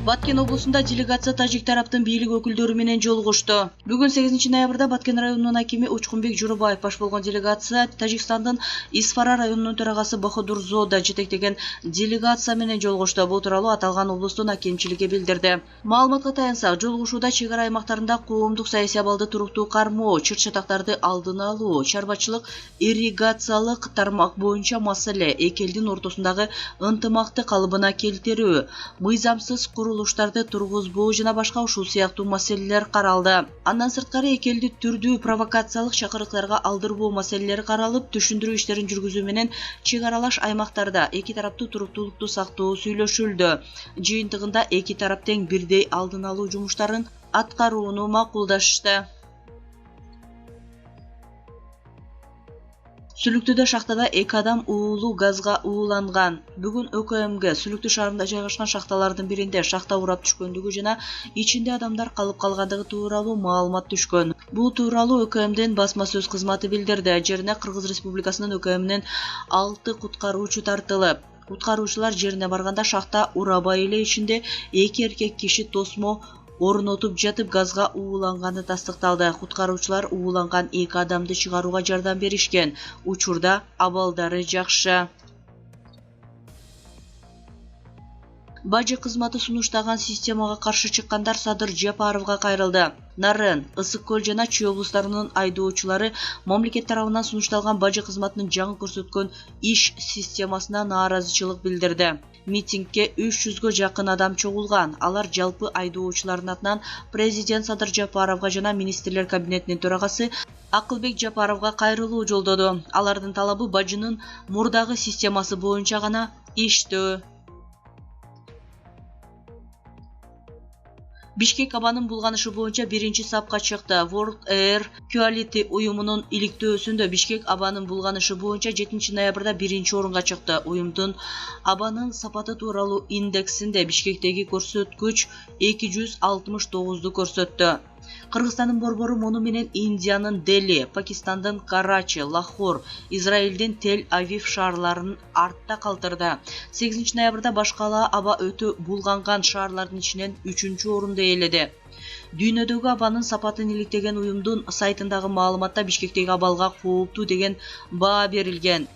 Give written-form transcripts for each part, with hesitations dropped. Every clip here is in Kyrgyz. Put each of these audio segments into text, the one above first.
Баткен облусунда делегация тажик тараптын бийлик өкүлдөрү менен жолугушту. Бүгүн 8 ноябрда Баткен районунун акими Учкунбек Журубаев баш болгон делегация Тажикстандын Исфара районунун төрагасы Бахадур Зода жетектеген делегация менен жолугушту. Бул тууралуу аталган облустун акимчилиги билдирди. Маалыматка таянсак, жолугушууда чек ара аймактарында коомдук саясий абалды туруктуу кармоо, чыр-чатактарды алдын алуу, чарбачылык, ирригациялык тармак боюнча маселе, эки элдин ортосундагы ынтымакты калыбына келтирүү, мыйзамсыз курулуштарды тургузбоо жана башка ушул сыяктуу маселелер каралды. Андан сырткары эки элди түрдүү провокациялык чакырыктарга алдырбоо маселелери каралып, түшүндүрүү иштерин жүргүзүү менен чек аралаш аймактарда эки тараптуу туруктуулукту сактоо сүйлөшүлдү. Жыйынтыгында эки тарап тең бирдей алдын алуу жумуштарын аткарууну макулдашты. Сүлүктүдө шахтада эки адам уулуу газга ууланган. Бүгүн ÖKMге Сүлүктү шаарында жайгашкан шахталардын биринде шахта урап түшкөндүгү жана ичинде адамдар калып калгандыгы тууралуу маалымат түшкөн. Бул тууралуу ÖKMдин басма сөз кызматы билдирди. Жерине Кыргыз Республикасынын ÖKMнин 6 куткаруучу тартылып, куткаруучулар жерине барганда шахта урабай эле ичинде эки эркек киши тосмо орнотуп жатып газга ууланганы тастыкталды. Куткаруучулар ууланган эки адамды чыгарууга жардам беришкен. Учурда абалдары жакшы. Бажы кызматы сунуштаган системага каршы чыккандар Садыр Жапаровго кайрылды. Нарын, Ысык көл жана Чүй облустарынын айдоочулары мамлекет тарабынан сунушталган бажы кызматынын жаңы көрсөткөн иш системасына нааразычылык билдирди. Митингге 300гө жакын адам чогулган. Алар жалпы айдоочулардын атынан президент Садыр Жапаровго жана министрлер кабинетинин төрагасы Акылбек Жапаровго кайрылуу жолдоду. Алардын талабы бажынын мурдагы системасы боюнча гана иштөө. Бишкек абанын булганышы боюнча биринчи сапка чыкты. World Air Quality уюмунун иликтөөсүндө Бишкек абанын булганышы боюнча 7 ноябрда биринчи орунга чыкты. Уюмдун абанын сапаты тууралуу индексинде Бишкектеги көрсөткүч 269ду көрсөттү. Кыргызстандын Борбору муну менен Индиянын Дели, Пакистандын Карачи, Лахор, Израилдин Тель-Авив шаарларын артта калтырды. 8 ноябрда башкала аба өтө булганган шаарлардын ичинен 3-чү орунду ээледи. Дүйнөдөгү абанын сапатын иликтеген уюмдун сайтындагы маалыматта Бишкектеги абалга кооптуу деген баа берилген.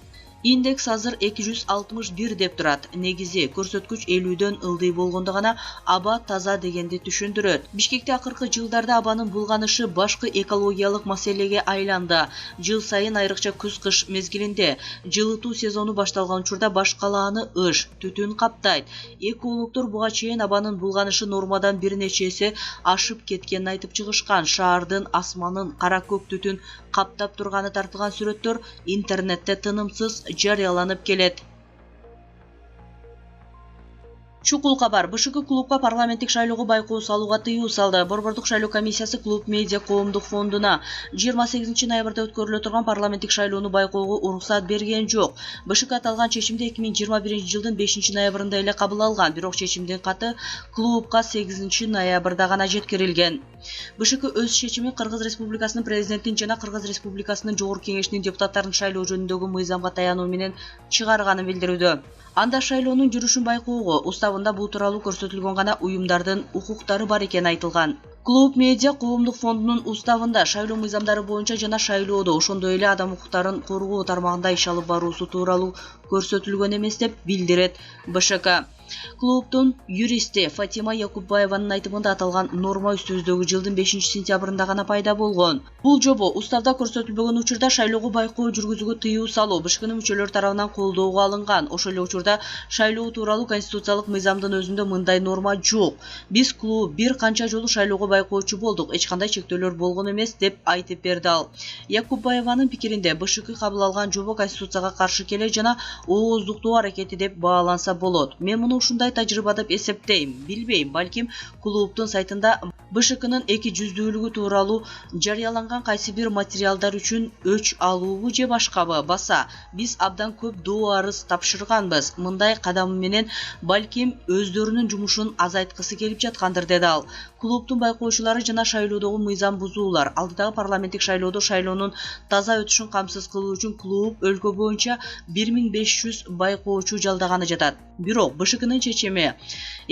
Индекс азыр 261 деп турат. Негизи көрсөткүч 50дөн ылдый болгондо гана аба таза дегенди түшүндүрөт. Бишкекте акыркы жылдарда абанын булганышы башкы экологиялык маселеге айланды. Жыл сайын айрыкча күз-кыш мезгилинде жылытуу сезону башталган учурда баш калааны ыш, түтүн каптайт. Экологдор буга чейин абанын булганышы нормадан бир нече эсе ашып кеткенин айтып чыгышкан. Шаардын асманын кара көк түтүн каптап турганы тартылган сүрөттөр интернетте тынымсыз жарыяланып келет. Чукул кабар. БШК клубка парламенттик шайлоого байкоо салууга тыюу салды. Борбордук шайлоо комиссиясы клуб медиа коомдук фондуна 28 ноябрда өткөрүлө турган парламенттик шайлоону байкоого уруксат берген жок. БШК аталган чечимди 2021 жылдын 5 ноябрында эле кабыл алган, бирок чечимдин каты клубка 8 ноябрда гана жеткирилген. БШК өз чечими Кыргыз Республикасынын президентин жана Кыргыз Республикасынын жогорку кеңешинин депутаттарын шайлоо жөнүндөгү мыйзамга таянуу менен чыгарганын билдирүүдө. Анда шайлоонун жүрүшүн байкоого уставында бул тууралуу көрсөтүлгөн гана уюмдардын укуктары бар экени айтылган. Клуб медиа коомдук фондунун уставында шайлоо мыйзамдары боюнча жана шайлоодо ошондой эле адам укуктарын коргоо тармагында иш алып баруусу тууралуу көрсөтүлгөн эмес деп билдирет БШК. Клубдун юристи Фатима Якуббаеванын айтымында аталган норма үстүбүздөгү жылдын 5 сентябрында гана пайда болгон. Бул жобо уставда көрсөтүлбөгөн учурда шайлоого байкоо жүргүзүүгө тыюу салуу БШКнын мүчөлөр тарабынан колдоого алынган. Ошол эле учурда шайлоо тууралуу конституциялык мыйзамдын өзүндө мындай норма жок. Биз клуб бир канча жолу шайлоого байкоочу болдук, эч кандай чектөөлөр болгон эмес деп айтып берди ал. Якуббаеванын пикиринде БШК кабыл алган жобо конституцияга каршы келе жана ооздуктоо аракети деп бааланса болот. Мен муну ушундай тажрыйба деп эсептейм. Билбейм, балким клубдун сайтында БШКнын 200дүүлүгү тууралуу жарыяланган кайсы бир материалдар үчүн өч алуубу же башкабы баса. Биз абдан көп доо арыз тапшырганбыз. Мындай кадам менен балким өздөрүнүн жумушун азайткысы келип жаткандыр, деди ал. Клубтун байкоочулары жана шайлоодогу мыйзам бузуулар, алдыдагы парламенттик шайлоонун таза өтүшүн камсыз кылуу үчүн клуб өлкө боюнча 1500 байкоочу жалдаганы жатат. Бирок БШКнын чечими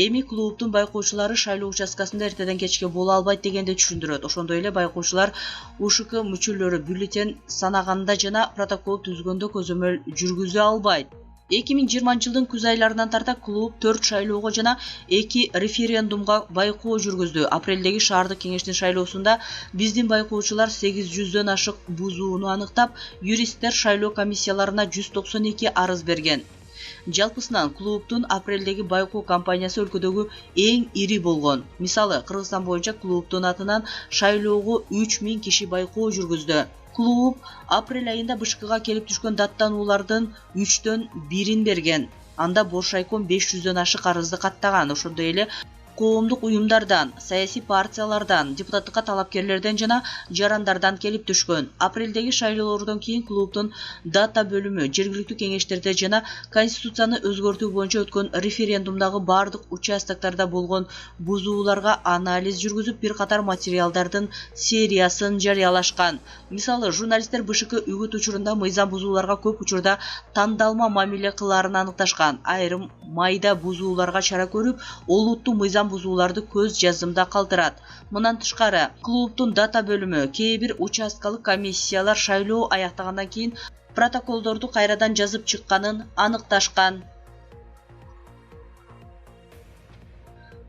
эми клубтун байкоочулары шайлоо участкасында эртеден кечке боло албайт дегенди түшүндүрөт. Ошондой эле байкоочулар УШК мүчөлөрү бюллетень санаганда жана протокол түзгөндө көзөмөл жүргүзө албайт. 2020 жылдын күз айларынан тарта клуб 4 шайлоого жана 2 референдумга байкоо жүргүздү. Апрелдеги шаардык кеңештин шайлоосунда биздин байкоочулар 800дөн ашык бузууну аныктап, юристтер шайлоо комиссияларына 192 арыз берген. Жалпысынан клубтун апрелдеги байкоо кампаниясы өлкөдөгү эң ири болгон. Мисалы, Кыргызстан боюнча клубтун атынан шайлоого 3000 киши байкоо жүргүздү. Клуб апрель айында БШКга келип түшкөн даттануулардын 3төн 1 берген. Анда Боршайком 500дөн ашык арызды каттаган. Ошондой эле коомдук уюмдардан, саясий партиялардан, депутаттыкка талапкерлерден жана жарандардан келип түшкөн. Апрелдеги шайлоолордон кийин клубтун дата бөлүмү жергиликтүү кеңештерде жана конституцияны өзгөртүү боюнча өткөн референдумдагы бардык участоктарда болгон бузууларга анализ жүргүзүп, бир катар материалдардын сериясын жарыялашкан. Мисалы, журналисттер БШК үгүт учурунда мыйзам бузууларга көп учурда тандалма мамиле кылаарын аныкташкан. Айрым майда бузууларга чара көрүп, олуттуу мыйзам бузууларды көз жазымда калтырат. Мындан тышкары, клубтун дата бөлүмү кээ бир участкалык комиссиялар шайлоо аяктагандан кийин протоколдорду кайрадан жазып чыкканын аныкташкан.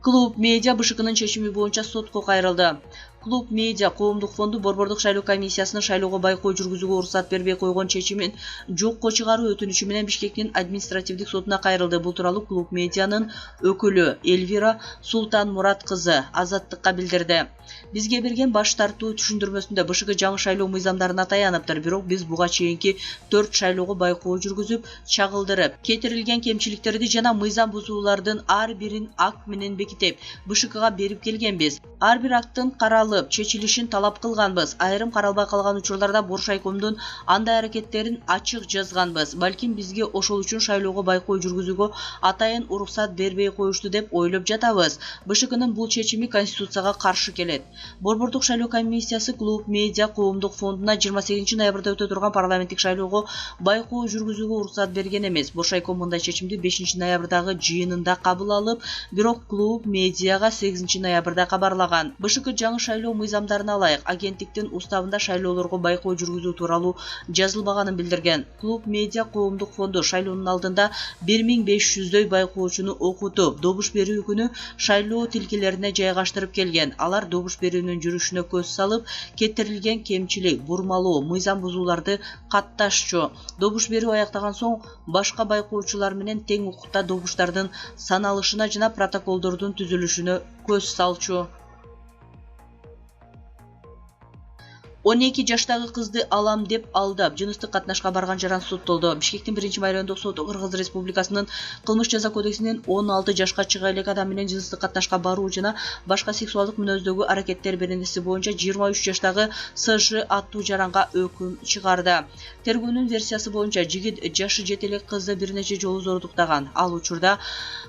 Клуб медиа БШКнын чечими боюнча сотко кайрылды. Клуб медиа коомдук фонду Борбордук шайлоо комиссиясынын шайлоого байкоо жүргүзүүгө уруксат бербей койгон чечимин жокко чыгаруу өтүнүчү менен Бишкектин административдик сотуна кайрылды. Бул тууралуу клуб медианын өкүлү Эльвира Султанмурат кызы Азаттыкка билдирди. Бизге берген баш тартуу түшүндүрмөсүндө БШК жаңы шайлоо мыйзамдарына таяныптыр, бирок биз буга чейинки 4 шайлоого байкоо жүргүзүп, чагылдырып, кетирилген кемчиликтерди жана мыйзам бузуулардын ар бирин акт менен бекитип, БШКга берип келгенбиз. Ар бир акттын каралып, чечилишин талап кылганбыз. Айрым каралбай калган учурларда Боршайкомдун андай аракеттерин ачык жазганбыз. Балким бизге ошол үчүн шайлоого байкоо жүргүзүүгө атайын уруксат бербей коюшту деп ойлоп жатабыз. БШКнын бул чечими конституцияга каршы келет. Борбордук шайлоо комиссиясы клуб медиа коомдук фондуна 28 ноябрда өтө турган парламенттик шайлоого байкоо жүргүзүүгө уруксат берген эмес. Боршайком мындай чечимди 5 ноябрдагы жыйынында кабыл алып, бирок клуб медиага 8 ноябрда кабарлаган. БШК жаңы шайлоо мыйзамдарына ылайык агенттиктин уставында шайлоолорго байкоо жүргүзүү тууралуу жазылбаганын билдирген. Клуб медиа коомдук фонду шайлоонун алдында 1500дөй байкоочуну окутуп, добуш берүү күнү шайлоо тилкелерине жайгаштырып келген. Алар добуш берүүнүн жүрүшүнө көз салып, кетирилген кемчилик, бурмалоо, мыйзам бузууларды катташчу. Добуш берүү аяктаган соң башка байкоочулар менен тең укукта добуштардын саналышына жана протоколдордун түзүлүшүнө көз салчу. 12 жаштагы кызды алам деп алдап, жыныстык катнашка барган жаран соттолду. Бишкектин 1-райондук соту Кыргыз Республикасынын Кылмыш жаза кодексинин 16 жашка чыга элек адам менен жыныстык катнашка баруу жана башка сексуалдык мүнөздөгү аракеттер беренеси боюнча 23 жаштагы СЖ аттуу жаранга өкүм чыгарды. Тергөөнүн версиясы боюнча жигит жашы жете элек кызды бир нече жолу зордуктаган. Ал учурда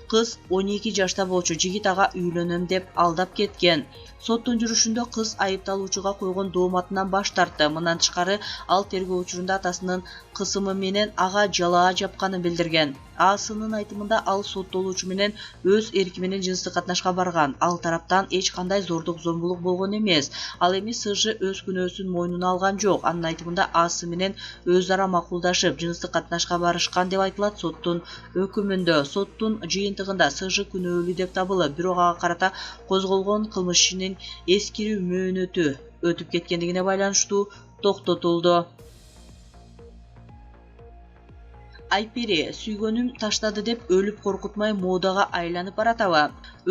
кыз 12 жашта болчу. Жигит ага үйлөнөм деп алдап кеткен. Соттун жүрүшүндө кыз айыпталуучуга койгон дооматынан баш тартты. Мындан тышкары ал тергөө учурунда атасынын кысымы менен ага жалаа жапканын билдирген. Асынын айтымында ал соттолуучу менен өз эрки менен жыныстык катнашка барган. Ал тараптан эч кандай зордук зомбулук болгон эмес. Ал эми СЖ өз күнөөсүн мойнуна алган жок. Анын айтымында асы менен өз ара макулдашып, жыныстык катнашка барышкан деп айтылат соттун өкүмүндө. Соттун жыйынтыгында СЖ күнөөлүү деп табылып, бирок ага карата козголгон кылмыш ишинин эскирүү мөөнөтү өтүп кеткендигине байланыштуу токтотулду. Айпери сүйгөнүм таштады деп өлүп коркутмай модага айланып баратабы?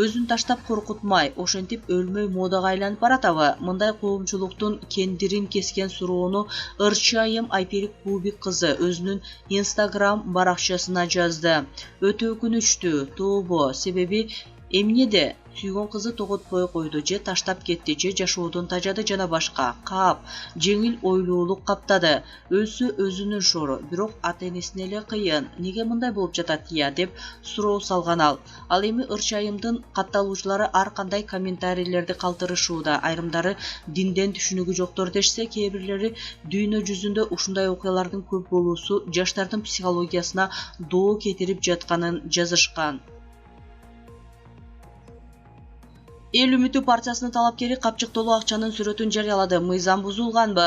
Өзүн таштап коркутмай, ошентип өлмөй модага айланып баратабы? Мындай коомчулуктун кендирин кескен суроону Ырчайым Айпери Кубик кызы өзүнүн Instagram баракчасына жазды. Өтө өкүнүчтүү, тобо, себеби эмнеде сүйгөн кызы тоготпой койду же таштап кетти же жашоодон тажады жана башка. Каап жеңил ойлуулук каптады. Өлсө өзүнүн шору, бирок ата-энесине эле кыйын. Неге мындай болуп жатат ия деп суроо салган ал. Ал эми ырчайымдын катталуучулары ар кандай комментарийлерди калтырышууда. Айрымдары динден түшүнүгү жоктор дешсе, кээ бирлери дүйнө жүзүндө ушундай окуялардын көп болуусу жаштардын психологиясына доо кетирип жатканын жазышкан. Эл Үмүтү партиясынын талапкери капчыктолуу акчанын сүрөтүн жарыялады. Мыйзам бузулганбы?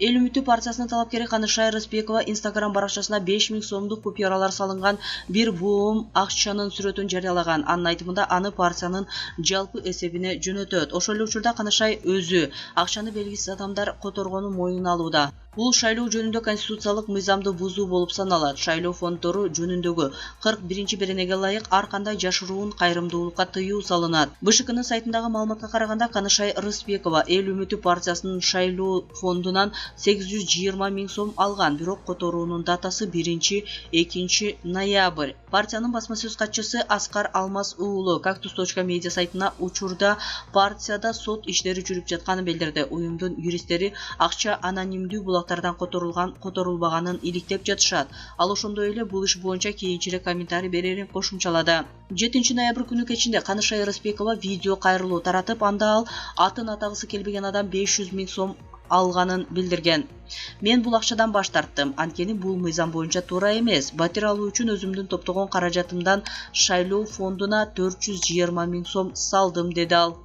Эл Үмүтү партиясынын талапкери Канышай Рыспекова Instagram баракчасына 5000 сомдук купюралар салынган бир буум акчанын сүрөтүн жарыялаган. Анын айтымында аны партиянын жалпы эсебине жөнөтөт. Ошол эле учурда Канышай өзү акчаны белгисиз адамдар которгонун мойнуна алууда. Бул шайлоо жөнүндө конституциялык мыйзамды бузуу болуп саналат. Шайлоо фонддору жөнүндөгү 41-беренеге ылайык ар кандай жашыруун кайрымдуулукка тыюу салынат. БШКнын сайтындагы маалыматка караганда Канышай Рыспекова Эл Үмүтү партиясынын шайлоо фондунан 820 миң сом алган, бирок которуунун датасы 1-2 ноябрь. Партиянын басма сөз катчысы Аскар Алмаз уулу Cactus.media сайтына учурда партияда сот иштери жүрүп жатканын билдирди. Уюмдун юристтери акча анонимдүү булактардан которулбаганын иликтеп жатышат. Ал ошондой эле бул иш боюнча кийинчерээк комментарий берерин кошумчалады. 7 ноябрь күнү кечинде Канышай Рыспекова видео кайрылуу таратып, анда ал атын атагысы келбеген адам 500 миң сом алганын билдирген. Мен бул акчадан баш тарттым, анткени бул мыйзам боюнча туура эмес. Батир алуу үчүн өзүмдүн топтогон каражатымдан шайлоо фондуна 420 миң сом салдым, деди ал.